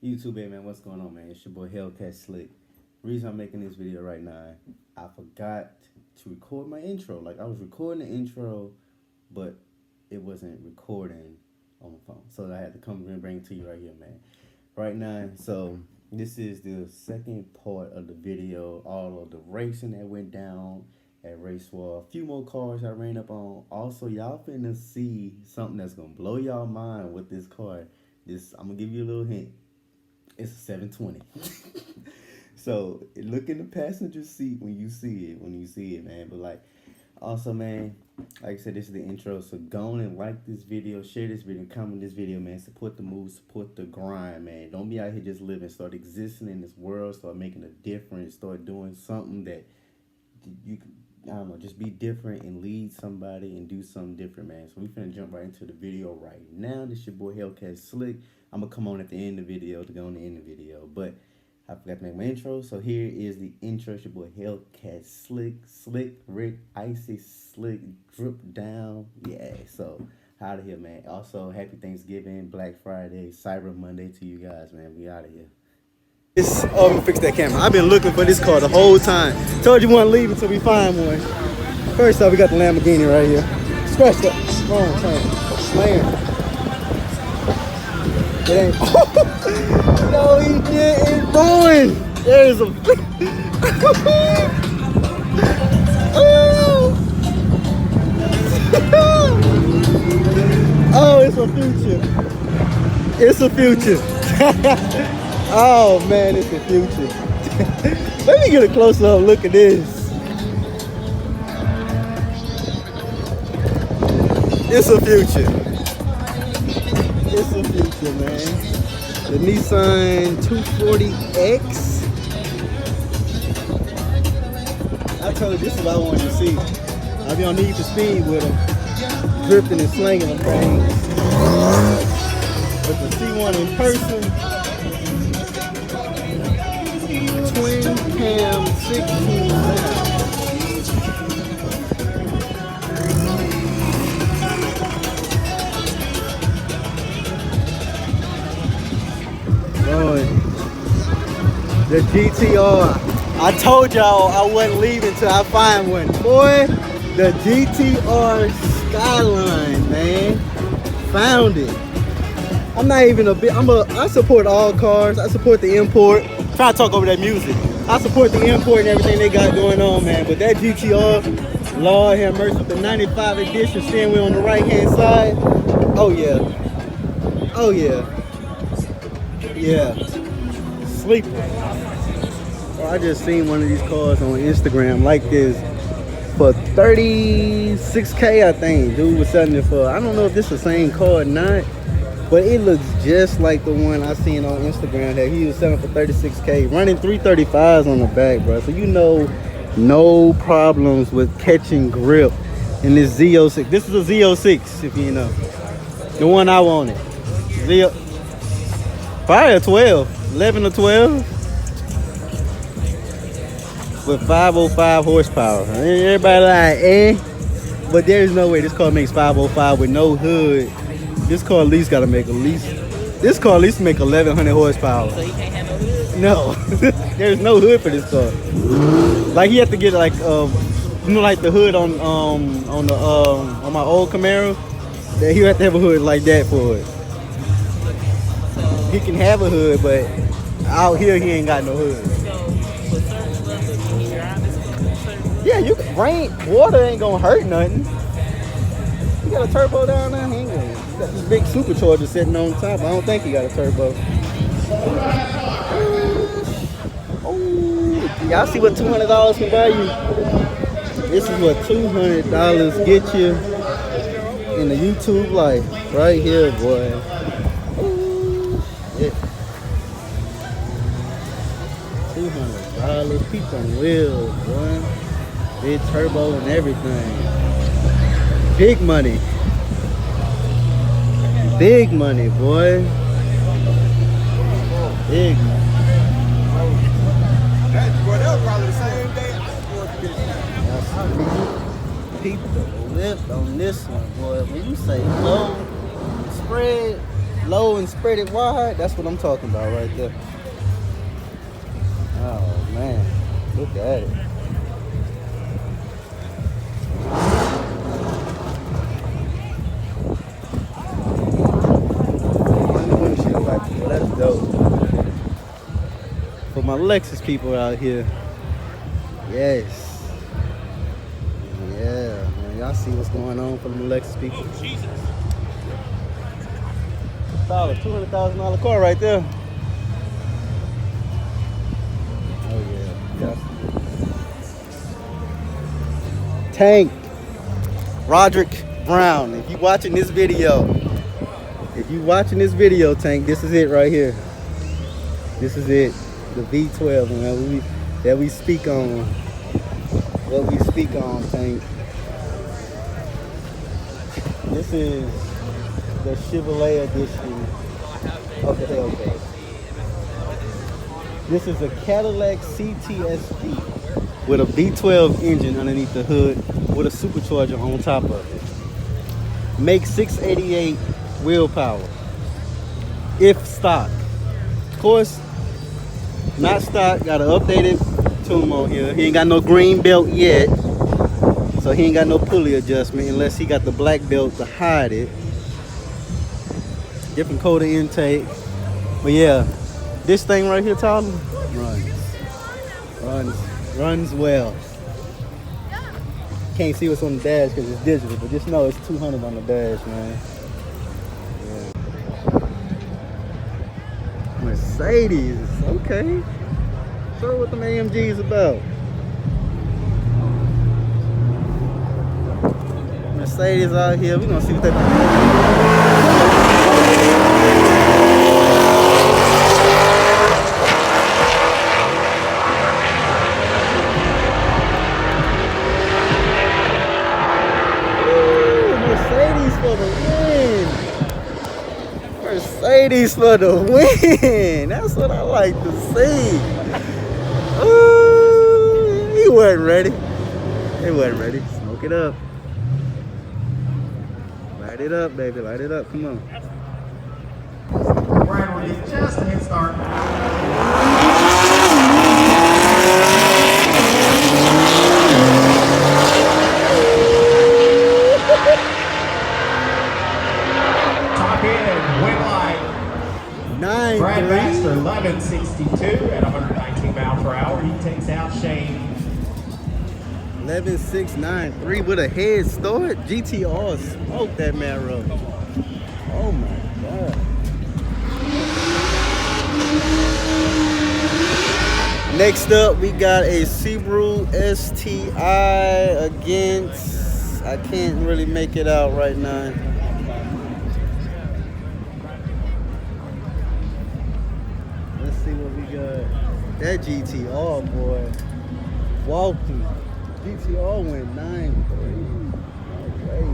YouTube, baby, man, what's going on, man? It's your boy Hellcat Slick. Reason I'm making this video right now, I forgot to record my intro. Like, I was recording the intro, but it wasn't recording on the phone. So I had to come and bring it to you right here, man. Right now, so this is the second part of the video. All of the racing that went down at Race War. A few more cars I ran up on. Also, y'all finna see something that's gonna blow y'all mind with this car. I'm gonna give you a little hint. It's a 720. So look in the passenger seat when you see it, man. But like, also, man, like I said, this is the intro. So go on and like this video, share this video, comment this video, man. Support the move, support the grind, man. Don't be out here just living. Start existing in this world. Start making a difference. Start doing something that you can, I don't know, just be different and lead somebody and do something different, man. So we finna jump right into the video right now. This your boy Hellcat Slick. I'm gonna come on at the end of the video to go on the end of the video, but I forgot to make my intro. So here is the intro. It's your boy Hellcat Slick, Rick, Icy, Slick, drip down. Yeah, so out of here, man. Also, happy Thanksgiving, Black Friday, Cyber Monday to you guys, man. We out of here. Oh, I'm gonna fix that camera. I've been looking for this car the whole time. Told you wouldn't leave until we find one. First off, we got the Lamborghini right here. Scratched up. Wrong turn. Slam. It ain't. No, he didn't. Going. There's a. Oh, it's a future. It's a future. Oh man, it's the future. Let me get a close up look at this. It's a future. It's a future, man. The Nissan 240X. I told you this is what I wanted to see. I be on Need for Speed with them, drifting and slinging them things. But to see one in person. Twin cam 16 now. Boy, the GTR. I told y'all I wasn't leaving till I find one. Boy, the GTR Skyline, man. Found it. I'm not even I support all cars. I support the import. Try to talk over that music. I support the import and everything they got going on, man. But that GTR, Lord have mercy, the 95 edition steering wheel on the right hand side. Oh yeah. Oh yeah. Yeah. Sleeper. Oh, I just seen one of these cars on Instagram like this for 36K, I think. Dude was selling it for, I don't know if this is the same car or not. But it looks just like the one I seen on Instagram that he was selling for 36K, running 335s on the back, bro. So you know, no problems with catching grip in this Z06. This is a Z06, if you know. The one I wanted. Probably a 12, 11 or 12. With 505 horsepower. Everybody like, eh? But there's no way this car makes 505 with no hood. This car at least gotta make this car at least make 1100 horsepower. So you can't have no hood? No, there's no hood for this car. Like he have to get like you know, like the hood on my old Camaro. That he have to have a hood like that for it. He can have a hood, but out here he ain't got no hood. So with certain levels, can you drive this? Yeah, you can rain. Water ain't gonna hurt nothing. You got a turbo down there? He ain't gonna. Got this big supercharger sitting on top. I don't think he got a turbo. Oh, y'all see what $200 can buy you? This is what $200 get you in the YouTube life. Right here, boy. Yeah. $200. Peep on wheels, boy. Big turbo and everything. Big money. Big money, boy. Big money. That was probably the same day I peep the lip on this one, boy. When you say low spread, low and spread it wide. That's what I'm talking about right there. Oh man, look at it. Well, that's dope. For my Lexus people out here, yes. Yeah, man, y'all see what's going on for the Lexus people. Oh, Jesus. $200,000 car right there. Oh yeah, yes. Tank, Roderick Brown. If you watching this video, Tank, this is it right here. This is it, the V12, man. That we speak on. What we speak on, Tank. This is the Chevrolet edition of the Hellcat. This is a Cadillac CTSV with a V12 engine underneath the hood with a supercharger on top of it. Makes 688 wheel power, if stock. Of course, not stock, got an updated tune on here. He ain't got no green belt yet, so he ain't got no pulley adjustment unless he got the black belt to hide it. Different coat of intake. But yeah, this thing right here, Tyler, runs well. Can't see what's on the dash because it's digital, but just know it's 200 on the dash, man. Yeah. Mercedes, okay. Show what them AMG's about. Mercedes out here, we're gonna see what they Mercedes for the win. That's what I like to see. Ooh, he wasn't ready. He wasn't ready. Smoke it up. Light it up, baby. Light it up. Come on. Right on it. Just a head start. Top end, wing light. 9-3. Brad Baxter, 1162 at 119 miles per hour. He takes out Shane. 11.693 with a head start. GTR smoked that man road. Oh my God. Next up, we got a Subaru STI against, I can't really make it out right now. Let's see what we got. That GTR, boy, walking. GTR went 9-3. No way.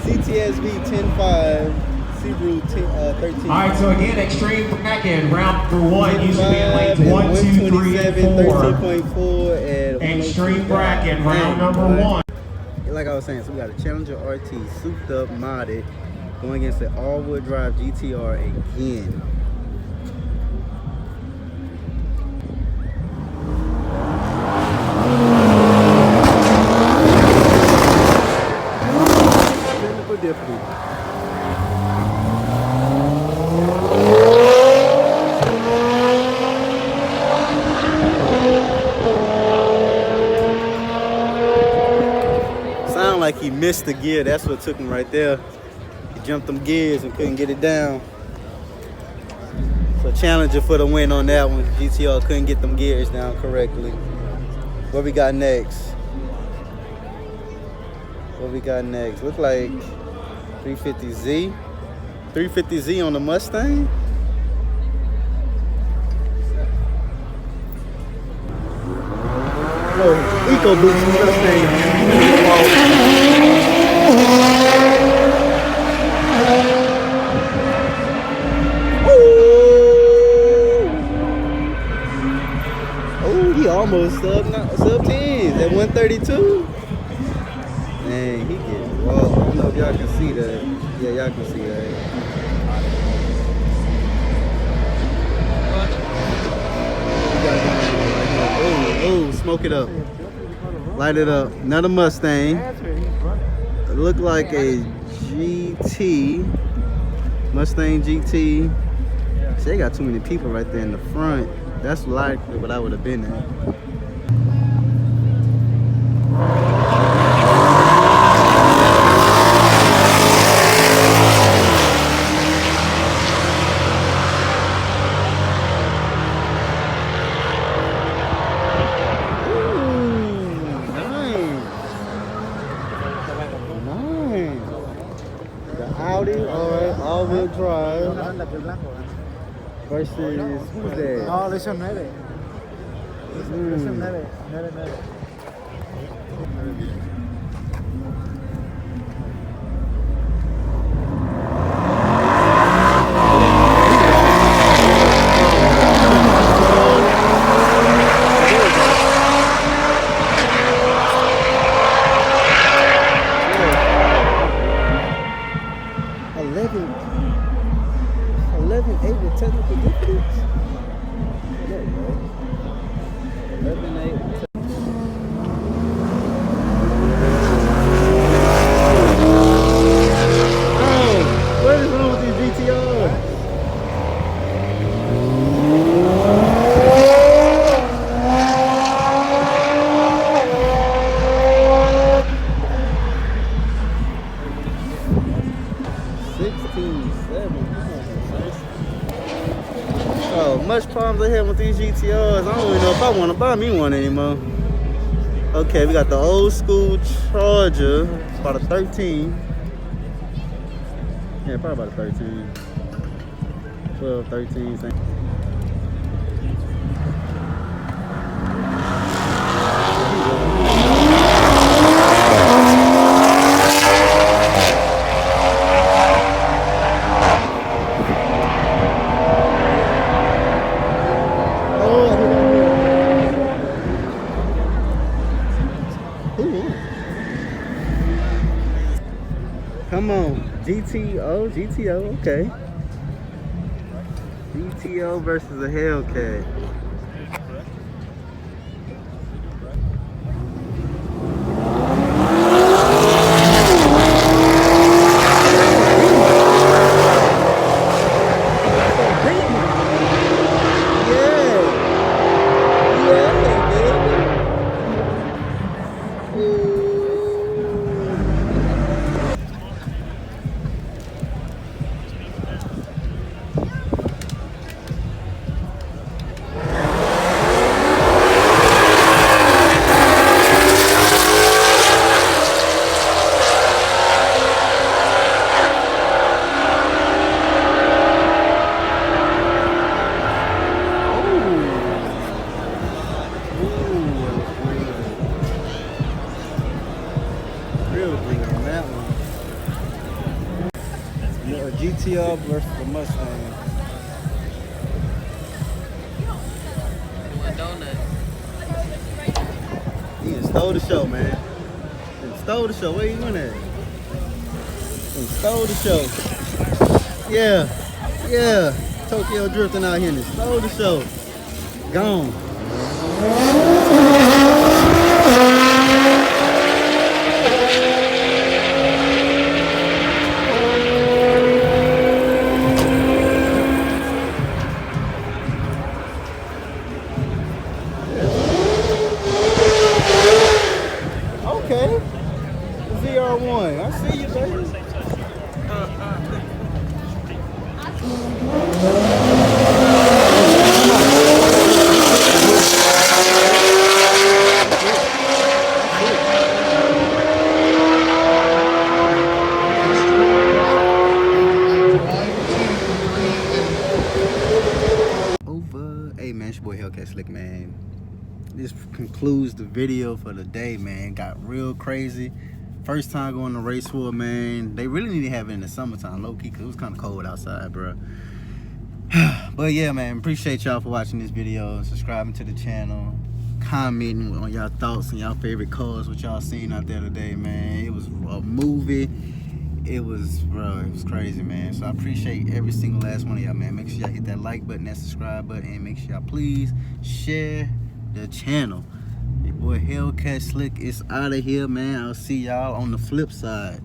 CTSV 10.5, Subaru 13. All right, so again, extreme bracket, round number 1, usually in lanes 1, 2, 3, and 4. 13.4 and extreme bracket, round number 1. Like I was saying, so we got a Challenger RT, souped up, modded, going against the all-wheel drive GTR again. Technical difficulty. Like he missed the gear. That's what took him right there. He jumped them gears and couldn't get it down. So Challenger for the win on that one. GTR couldn't get them gears down correctly. What we got next? What we got next? Look like 350Z. 350Z on the Mustang. Oh, Eco Boost Mustang. almost sub 10s at 132. Dang, he get well. I don't know if y'all can see that. Yeah, y'all can see that. Oh, smoke it up. Light it up. Another Mustang. It looked like a GT. Mustang GT. See, they got too many people right there in the front. That's likely what I would have been at. All-wheel drive versus who's that? No, versión 9. Versión 9. 9. Technical difference? Yeah, bro. 11.8. Oh, what is wrong with these GTRs? Oh, much problems I have with these GTRs. I don't even know if I want to buy me one anymore. Okay, we got the old school Charger. It's about a 13. Yeah, probably about a 13. 12, 13. Same. Come on, GTO, okay. GTO versus a Hellcat. GTR versus the Mustang. He done stole the show, man. He done stole the show. Where you went at? He done stole the show. Yeah. Tokyo drifting out here and stole the show. Gone. ZR1, I see you, baby. Hey man, it's your boy Hellcat Slick, man. This concludes the video for the day, man. Got real crazy. First time going to race for, man. They really need to have it in the summertime, low key, because it was kind of cold outside, bro. But yeah, man, appreciate y'all for watching this video, subscribing to the channel, commenting on y'all thoughts and y'all favorite cars, what y'all seen out there today, man. It was a movie. It was, bro, it was crazy, man. So I appreciate every single last one of y'all, man. Make sure y'all hit that like button, that subscribe button, and make sure y'all please share the channel. Your boy Hellcat Slick is out of here, man. I'll see y'all on the flip side.